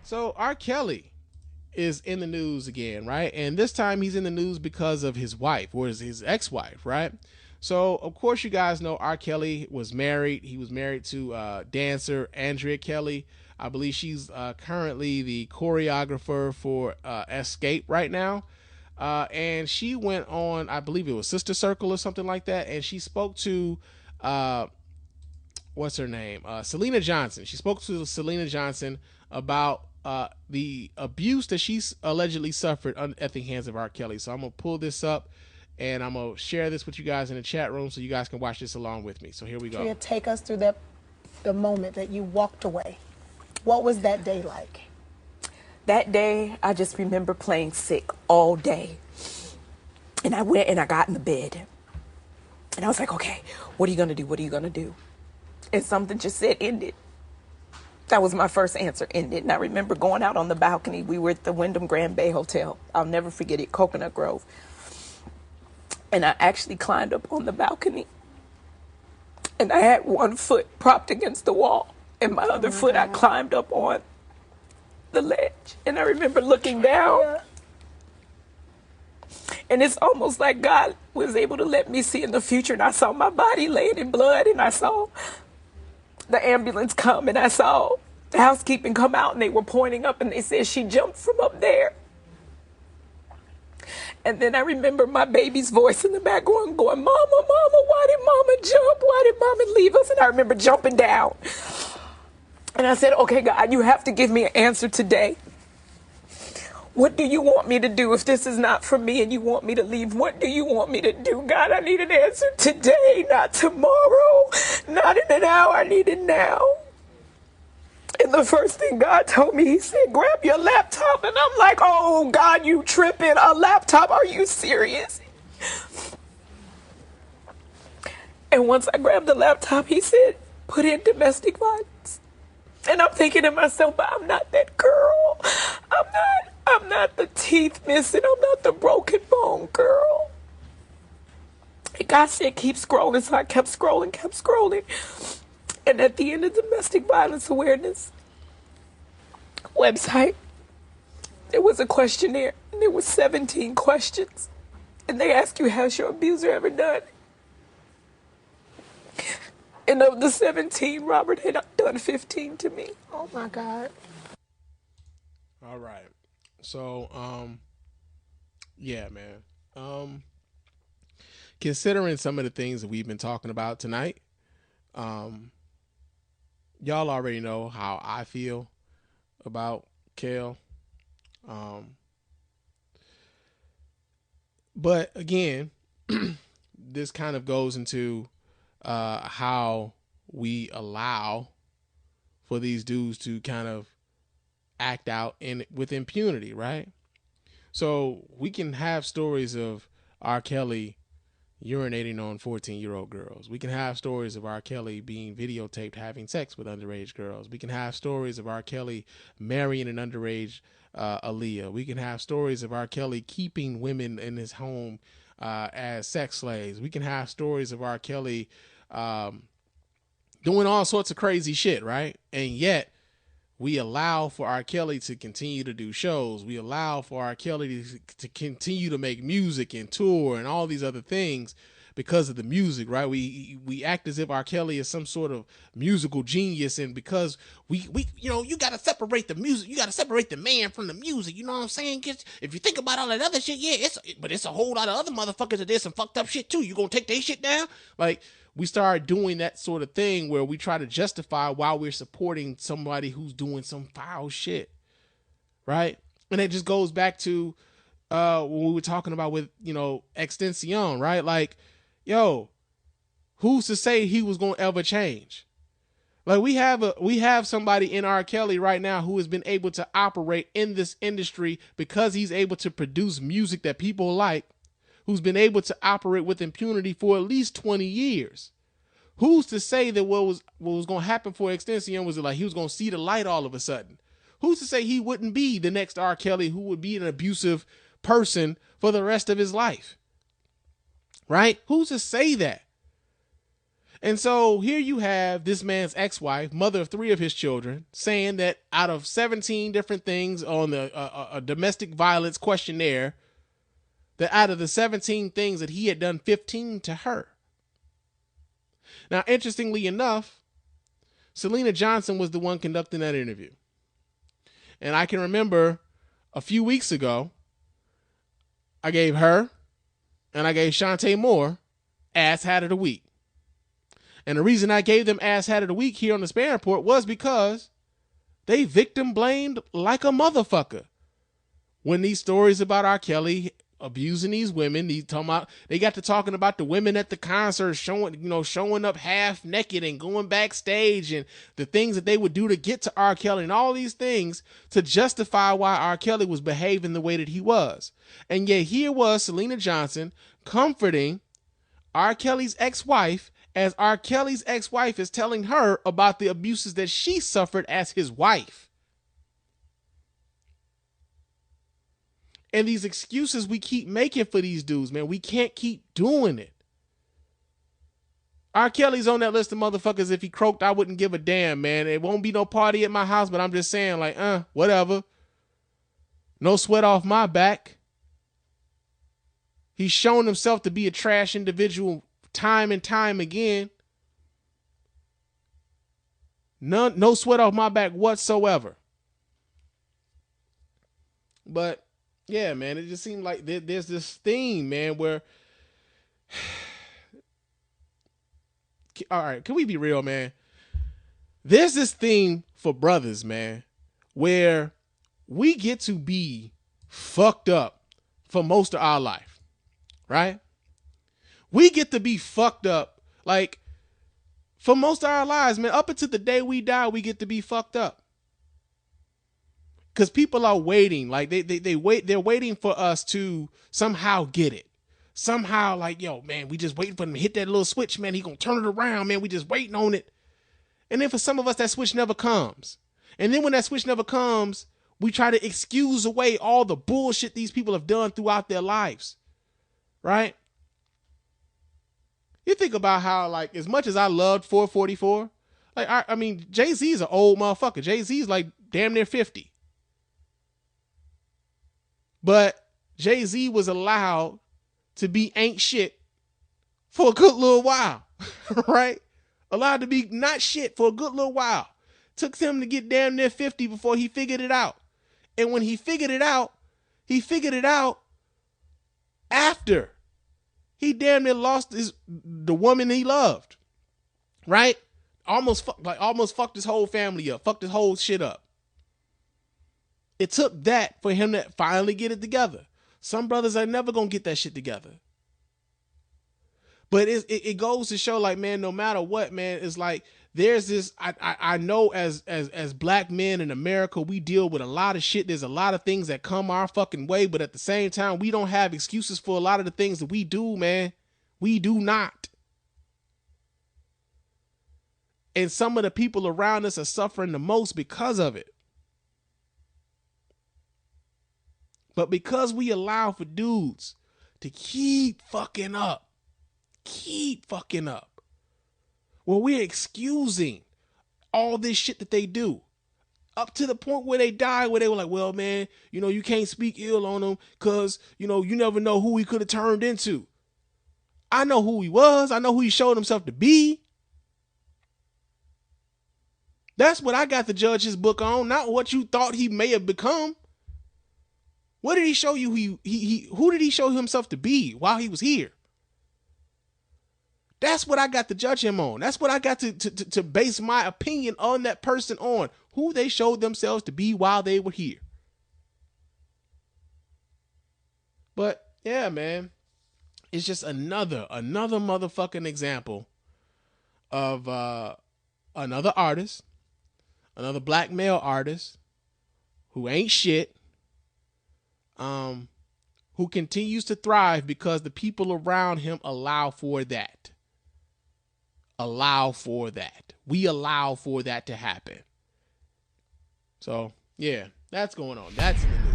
So R. Kelly is in the news again, right? And this time he's in the news because of his wife, or his ex-wife, right? So of course you guys know R. Kelly was married. He was married to dancer Andrea Kelly. I believe she's currently the choreographer for Escape right now. And she went on, I believe it was Sister Circle or something like that, and she spoke to uh, what's her name? Selena Johnson. She spoke to Selena Johnson about the abuse that she's allegedly suffered at the hands of R. Kelly. So I'm gonna pull this up and I'm gonna share this with you guys in the chat room so you guys can watch this along with me. So here we go. Take us through the moment that you walked away. What was that day like? That day, I just remember playing sick all day. And I went and I got in the bed. And I was like, okay, what are you going to do? What are you going to do? And something just said, end it. That was my first answer, end it. And I remember going out on the balcony. We were at the Wyndham Grand Bay Hotel. I'll never forget it, Coconut Grove. And I actually climbed up on the balcony. And I had one foot propped against the wall. And my other foot, I climbed up on the ledge. And I remember looking down. And it's almost like God was able to let me see in the future. And I saw my body laying in blood. And I saw the ambulance come. And I saw the housekeeping come out. And they were pointing up. And they said she jumped from up there. And then I remember my baby's voice in the background going, Mama, Mama, why did Mama jump? Why did Mama leave us? And I remember jumping down. And I said, okay, God, you have to give me an answer today. What do you want me to do if this is not for me and you want me to leave? What do you want me to do? God, I need an answer today, not tomorrow, not in an hour. I need it now. And the first thing God told me, he said, grab your laptop. And I'm like, oh, God, you tripping. A laptop? Are you serious? And once I grabbed the laptop, he said, put in domestic violence. And I'm thinking to myself, but I'm not that girl. I'm not the teeth missing. I'm not the broken bone girl. And God said, keep scrolling. So I kept scrolling. And at the end of the domestic violence awareness website, there was a questionnaire. And there were 17 questions. And they ask you, has your abuser ever done? And of the 17, Robert had done 15 to me. Oh my God. All right. So, yeah, man. Considering some of the things that we've been talking about tonight, y'all already know how I feel about Kel. But again, this kind of goes into how we allow for these dudes to kind of act out with impunity, right? So we can have stories of R. Kelly urinating on 14-year-old girls. We can have stories of R. Kelly being videotaped having sex with underage girls. We can have stories of R. Kelly marrying an underage Aaliyah. We can have stories of R. Kelly keeping women in his home as sex slaves. We can have stories of R. Kelly doing all sorts of crazy shit, right? And yet we allow for R. Kelly to continue to do shows. We allow for R. Kelly to continue to make music and tour and all these other things because of the music, right? We act as if R. Kelly is some sort of musical genius, and because we you got to separate the music, you got to separate the man from the music. You know what I'm saying? If you think about all that other shit, yeah, but it's a whole lot of other motherfuckers that did some fucked up shit too. You gonna take their shit down? Like, we start doing that sort of thing where we try to justify why we're supporting somebody who's doing some foul shit, right? And it just goes back to when we were talking about with XXXTentacion, right? Like, yo, who's to say he was gonna ever change? Like, we have somebody in R. Kelly right now who has been able to operate in this industry because he's able to produce music that people like, who's been able to operate with impunity for at least 20 years. Who's to say that what was going to happen for XXXTentacion was like he was going to see the light all of a sudden? Who's to say he wouldn't be the next R. Kelly who would be an abusive person for the rest of his life? Right? Who's to say that? And so here you have this man's ex-wife, mother of 3 of his children, saying that out of 17 different things on the a domestic violence questionnaire, that out of the 17 things that he had done 15 to her. Now, interestingly enough, Selena Johnson was the one conducting that interview. And I can remember a few weeks ago, I gave her and I gave Shantae Moore Ass Hat of the Week. And the reason I gave them Ass Hat of the Week here on the Spann Report was because they victim blamed like a motherfucker. When these stories about R. Kelly abusing these women, they got to talking about the women at the concert showing up half naked and going backstage and the things that they would do to get to R. Kelly and all these things to justify why R. Kelly was behaving the way that he was. And yet here was Selena Johnson comforting R. Kelly's ex-wife as R. Kelly's ex-wife is telling her about the abuses that she suffered as his wife. And these excuses we keep making for these dudes, man, we can't keep doing it. R. Kelly's on that list of motherfuckers. If he croaked, I wouldn't give a damn, man. It won't be no party at my house, but I'm just saying, like, whatever. No sweat off my back. He's shown himself to be a trash individual time and time again. No sweat off my back whatsoever. But yeah, man, it just seemed like there's this theme, man, where, all right, can we be real, man? There's this theme for brothers, man, where we get to be fucked up for most of our life, right? We get to be fucked up, like, for most of our lives, man. Up until the day we die, we get to be fucked up. Because people are waiting, like they're waiting for us to somehow get it. Somehow, like, yo, man, we just waiting for him to hit that little switch, man. He gonna turn it around, man. We just waiting on it. And then for some of us, that switch never comes. And then when that switch never comes, we try to excuse away all the bullshit these people have done throughout their lives, right? You think about how, like, as much as I loved 444, like, I mean, Jay-Z's an old motherfucker. Jay-Z's like damn near 50. But Jay-Z was allowed to be ain't shit for a good little while, right? Allowed to be not shit for a good little while. Took him to get damn near 50 before he figured it out. And when he figured it out after he damn near lost the woman he loved, right? Almost fucked his whole family up, fucked his whole shit up. It took that for him to finally get it together. Some brothers are never going to get that shit together. But it goes to show, like, man, no matter what, man, it's like there's this, I know as black men in America, we deal with a lot of shit. There's a lot of things that come our fucking way, but at the same time, we don't have excuses for a lot of the things that we do, man. We do not. And some of the people around us are suffering the most because of it. But because we allow for dudes to keep fucking up, well, we're excusing all this shit that they do up to the point where they die, where they were like, well, man, you can't speak ill on him because, you never know who he could have turned into. I know who he was. I know who he showed himself to be. That's what I got to judge his book on, not what you thought he may have become. What did he show you? Who did he show himself to be while he was here? That's what I got to judge him on. That's what I got to base my opinion on that person on. Who they showed themselves to be while they were here. But yeah, man, it's just another motherfucking example of another artist, another black male artist who ain't shit. Who continues to thrive because the people around him allow for that. We allow for that to happen. So, yeah, that's going on. That's in the news.